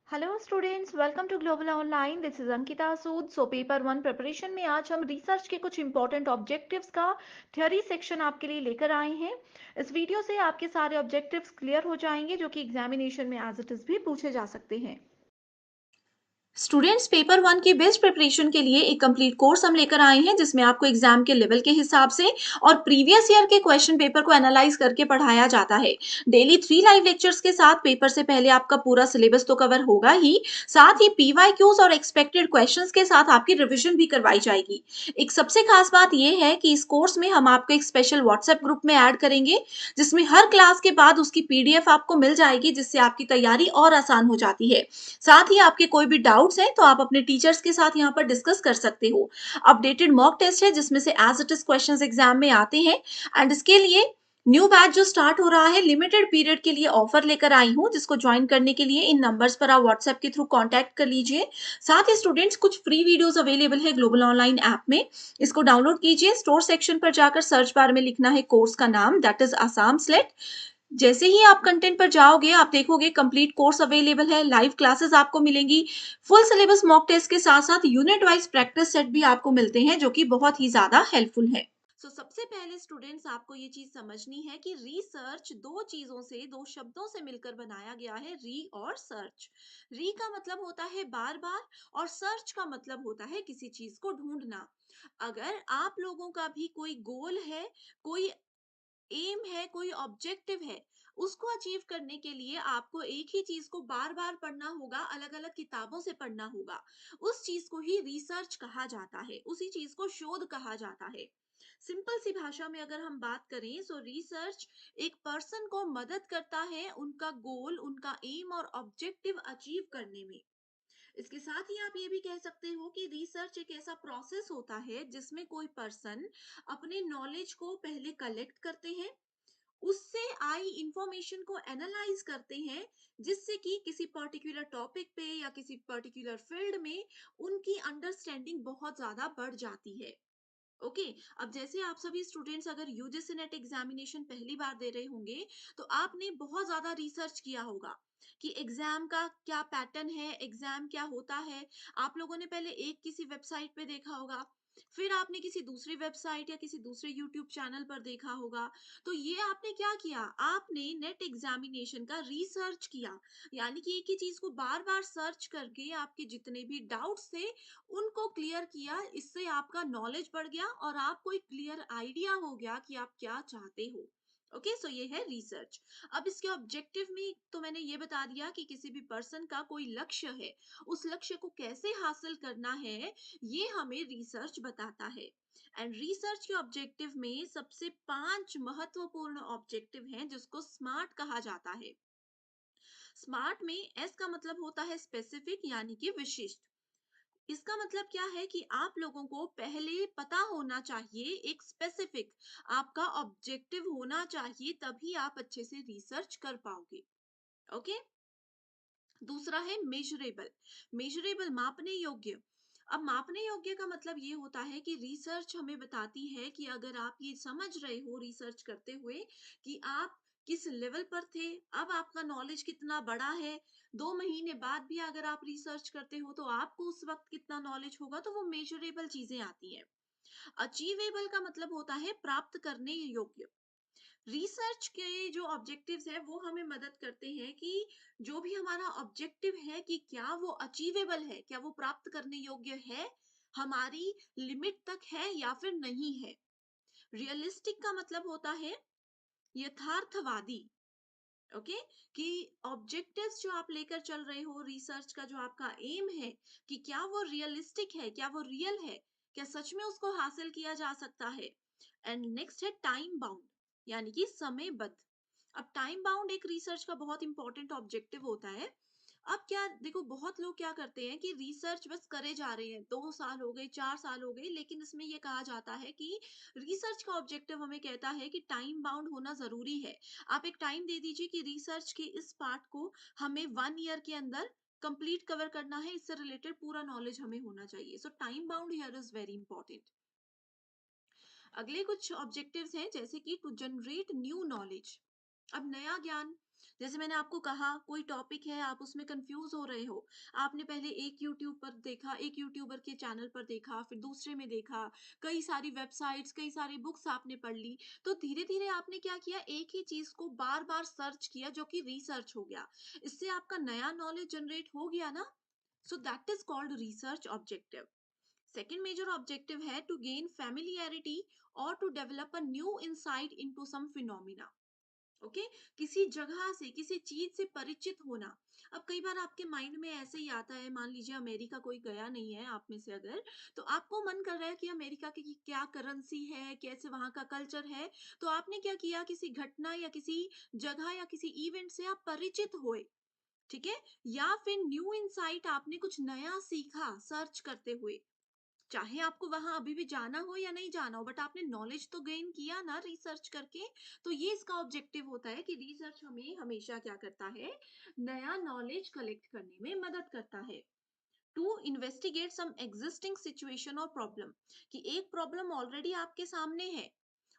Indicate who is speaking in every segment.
Speaker 1: Hello students, welcome to global online. This is Ankita Sood. Paper one preparation में आज हम research के कुछ इंपॉर्टेंट ऑब्जेक्टिव्स का थ्योरी सेक्शन आपके लिए लेकर आए हैं। इस वीडियो से आपके सारे ऑब्जेक्टिव्स क्लियर हो जाएंगे जो कि एग्जामिनेशन में एज इट इज भी पूछे जा सकते हैं।
Speaker 2: स्टूडेंट्स पेपर वन की बेस्ट प्रिपरेशन के लिए एक कंप्लीट कोर्स हम लेकर आए हैं जिसमें आपको एग्जाम के लेवल के हिसाब से और प्रीवियस ईयर के क्वेश्चन पेपर को एनालाइज करके पढ़ाया जाता है। डेली 3 लाइव लेक्चर्स के साथ पेपर से पहले आपका पूरा सिलेबस तो कवर होगा ही, साथ ही पीवाईक्यूज और एक्सपेक्टेड क्वेश्चंस के साथ आपकी रिवीजन भी करवाई जाएगी। एक सबसे खास बात यह है कि इस कोर्स में हम आपको एक स्पेशल व्हाट्सएप ग्रुप में ऐड करेंगे जिसमें हर क्लास के बाद उसकी पीडीएफ आपको मिल जाएगी, जिससे आपकी तैयारी और आसान हो जाती है। साथ ही आपके कोई भी डाउट्स हैं तो आप अपने टीचर्स के साथ यहाँ पर डिस्कस कर सकते हो। अपडेटेड मॉक टेस्ट है जिसमें से as it is questions exam में आते हैं। एंड इसके लिए न्यू बैच जो स्टार्ट हो रहा है, लिमिटेड पीरियड के लिए ऑफर लेकर आई हूँ, जिसको ज्वाइन करने के लिए इन नंबर्स पर आप व्हाट्सएप के थ्रू कांटेक्ट कर लीजिए। साथ ही स्टूडेंट्स कुछ फ्री वीडियोस अवेलेबल है ग्लोबल ऑनलाइन ऐप में, इसको डाउनलोड कीजिए। स्टोर सेक्शन पर जाकर सर्च बार में लिखना है कोर्स का नाम, दैट इज आसाम स्लेट। जैसे ही आप कंटेंट पर जाओगे आप देखोगे कंप्लीट कोर्स अवेलेबल है, लाइव क्लासेस आपको मिलेंगी, फुल सिलेबस मॉक टेस्ट के साथ साथ यूनिट वाइज प्रैक्टिस सेट भी आपको मिलते हैं जो कि बहुत ही ज्यादा हेल्पफुल है। सबसे पहले स्टूडेंट्स आपको ये चीज समझनी है कि रिसर्च दो चीजों से, दो शब्दों से मिलकर बनाया गया है, री और सर्च। री का मतलब होता है बार बार और सर्च का मतलब होता है किसी चीज को ढूंढना। अगर आप लोगों का भी कोई गोल है, कोई एम है, कोई ऑब्जेक्टिव है, उसको अचीव करने के लिए आपको एक ही चीज को बार बार पढ़ना होगा, अलग अलग किताबों से पढ़ना होगा। उस चीज को ही रिसर्च कहा जाता है, उसी चीज को शोध कहा जाता है। सिंपल सी भाषा में अगर हम बात करें तो रिसर्च एक पर्सन को मदद करता है उनका गोल, उनका एम और ऑब्जेक्टिव अचीव करने में। इसके साथ ही आप ये भी कह सकते हो कि रिसर्च एक ऐसा प्रोसेस होता है जिसमें कोई पर्सन अपने नॉलेज को पहले कलेक्ट करते हैं, उससे आई इंफॉर्मेशन को एनालाइज करते हैं, जिससे कि किसी पर्टिकुलर टॉपिक पे या किसी पर्टिकुलर फील्ड में उनकी अंडरस्टैंडिंग बहुत ज्यादा बढ़ जाती है। ओके, अब जैसे आप सभी स्टूडेंट्स अगर यूजीसी नेट एग्जामिनेशन पहली बार दे रहे होंगे तो आपने बहुत ज्यादा रिसर्च किया होगा कि एग्जाम का क्या पैटर्न है, एग्जाम क्या होता है। आप लोगों ने पहले एक किसी वेबसाइट पे देखा होगा, फिर आपने किसी दूसरी वेबसाइट या किसी दूसरे यूट्यूब चैनल पर देखा होगा। तो ये आपने क्या किया, आपने नेट एग्जामिनेशन का रिसर्च किया, यानी कि एक ही चीज को बार बार सर्च करके आपके जितने भी डाउट्स थे उनको क्लियर किया। इससे आपका नॉलेज बढ़ गया और आपको एक क्लियर आइडिया हो गया कि आप क्या चाहते हो। ओके, सो ये है रिसर्च। अब इसके ऑब्जेक्टिव में तो मैंने ये बता दिया कि किसी भी पर्सन का कोई लक्ष्य है, उस लक्ष्य को कैसे हासिल करना है, ये हमें रिसर्च बताता है। एंड रिसर्च के ऑब्जेक्टिव में सबसे 5 महत्वपूर्ण ऑब्जेक्टिव हैं जिसको स्मार्ट कहा जाता है। स्मार्ट में एस का मतलब होता है स्पेसिफिक, यानी कि विशिष्ट। इसका मतलब क्या है कि आप लोगों को पहले पता होना चाहिए, एक स्पेसिफिक आपका ऑब्जेक्टिव होना चाहिए, तभी आप अच्छे से रिसर्च कर पाओगे। ओके, दूसरा है मेजरेबल। मेजरेबल मापने योग्य। अब मापने योग्य का मतलब ये होता है कि रिसर्च हमें बताती है कि अगर आप ये समझ रहे हो रिसर्च करते हुए कि आप किस लेवल पर थे, अब आपका नॉलेज कितना बड़ा है, 2 महीने बाद भी अगर आप रिसर्च करते हो तो आपको उस वक्त कितना नॉलेज होगा, तो वो मेजरेबल चीजें आती हैं। अचीवेबल का मतलब होता है प्राप्त करने योग्य। रिसर्च के जो ऑब्जेक्टिव्स है वो हमें मदद करते हैं कि जो भी हमारा ऑब्जेक्टिव है कि क्या वो अचीवेबल है, क्या वो प्राप्त करने योग्य है, हमारी लिमिट तक है या फिर नहीं है। रियलिस्टिक का मतलब होता है यथार्थवादी। ओके, कि ऑब्जेक्टिव्स जो आप लेकर चल रहे हो, रिसर्च का जो आपका एम है कि क्या वो रियलिस्टिक है, क्या वो रियल है, क्या सच में उसको हासिल किया जा सकता है। एंड नेक्स्ट है टाइम बाउंड, यानी कि समयबद्ध। अब टाइम बाउंड एक रिसर्च का बहुत इंपॉर्टेंट ऑब्जेक्टिव होता है। अब क्या देखो, बहुत लोग क्या करते हैं कि रिसर्च बस करे जा रहे हैं, 2 साल हो गए, 4 साल हो गए, लेकिन इसमें यह कहा जाता है कि रिसर्च का ऑब्जेक्टिव हमें कहता है कि टाइम बाउंड होना जरूरी है। आप एक टाइम दे दीजिए कि रिसर्च के इस पार्ट को हमें 1 ईयर के अंदर कंप्लीट कवर करना है, इससे रिलेटेड पूरा नॉलेज हमें होना चाहिए। सो time bound here is very important. अगले कुछ ऑब्जेक्टिव्स हैं जैसे कि टू जनरेट न्यू नॉलेज। अब नया ज्ञान, जैसे मैंने आपको कहा, कोई टॉपिक है, आप उसमें कंफ्यूज हो रहे हो, आपने पहले एक यूट्यूब पर देखा, एक यूट्यूबर के चैनल पर देखा, फिर दूसरे में देखा, कई सारी वेबसाइट्स, कई सारी बुक्स आपने पढ़ ली, तो धीरे धीरे आपने क्या किया, एक ही चीज को बार बार सर्च किया, जो कि रिसर्च हो गया। इससे आपका नया नॉलेज जनरेट हो गया ना। So that is called research objective. Second major objective है to gain familiarity or to develop a new insight into some phenomena. Okay, किसी जगह से, किसी चीज से परिचित होना। अब कई बार आपके माइंड में ऐसे ही आता है, मान लीजिए अमेरिका कोई गया नहीं है आप में से अगर, तो आपको मन कर रहा है कि अमेरिका की क्या करेंसी है, कैसे वहां का कल्चर है, तो आपने क्या किया, किसी घटना या किसी जगह या किसी इवेंट से आप परिचित हुए, ठीक है, या फिर न्यू इंसाइट, आपने कुछ नया सीखा सर्च करते हुए। चाहे आपको वहां अभी भी जाना हो या नहीं जाना हो, बट आपने नॉलेज तो गेन किया ना रिसर्च करके। तो ये इसका ऑब्जेक्टिव होता है कि रिसर्च हमें हमेशा क्या करता है, नया नॉलेज कलेक्ट करने में मदद करता है। To investigate some existing situation और प्रॉब्लम, कि एक प्रॉब्लम ऑलरेडी आपके सामने है,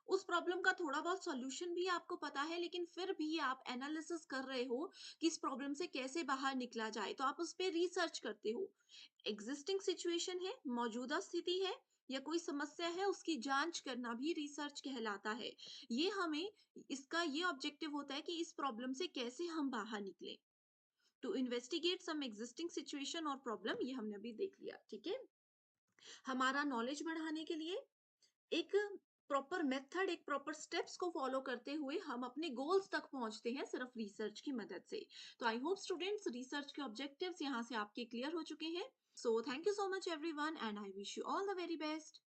Speaker 2: उस प्रॉब्लम का थोड़ा बहुत सॉल्यूशन भी आपको पता है, लेकिन फिर भी आप एनालिसिस कर रहे हो कि इस प्रॉब्लम से कैसे बाहर निकला जाए, तो आप उस पर रिसर्च करते हो। एग्जिस्टिंग सिचुएशन है, मौजूदा स्थिति है, या कोई समस्या है, उसकी जांच करना भी रिसर्च कहलाता है। ये हमें, इसका ये ऑब्जेक्टिव होता है कि इस प्रॉब्लम से कैसे हम बाहर निकले। To investigate some existing situation और प्रॉब्लम, ये हमने अभी देख लिया, ठीक है। हमारा नॉलेज बढ़ाने के लिए एक प्रॉपर मेथड, एक प्रॉपर स्टेप्स को फॉलो करते हुए हम अपने गोल्स तक पहुंचते हैं सिर्फ रिसर्च की मदद से। तो आई होप स्टूडेंट्स, रिसर्च के ऑब्जेक्टिव्स यहाँ से आपके क्लियर हो चुके हैं। So thank you so much everyone, and I wish you all the very best.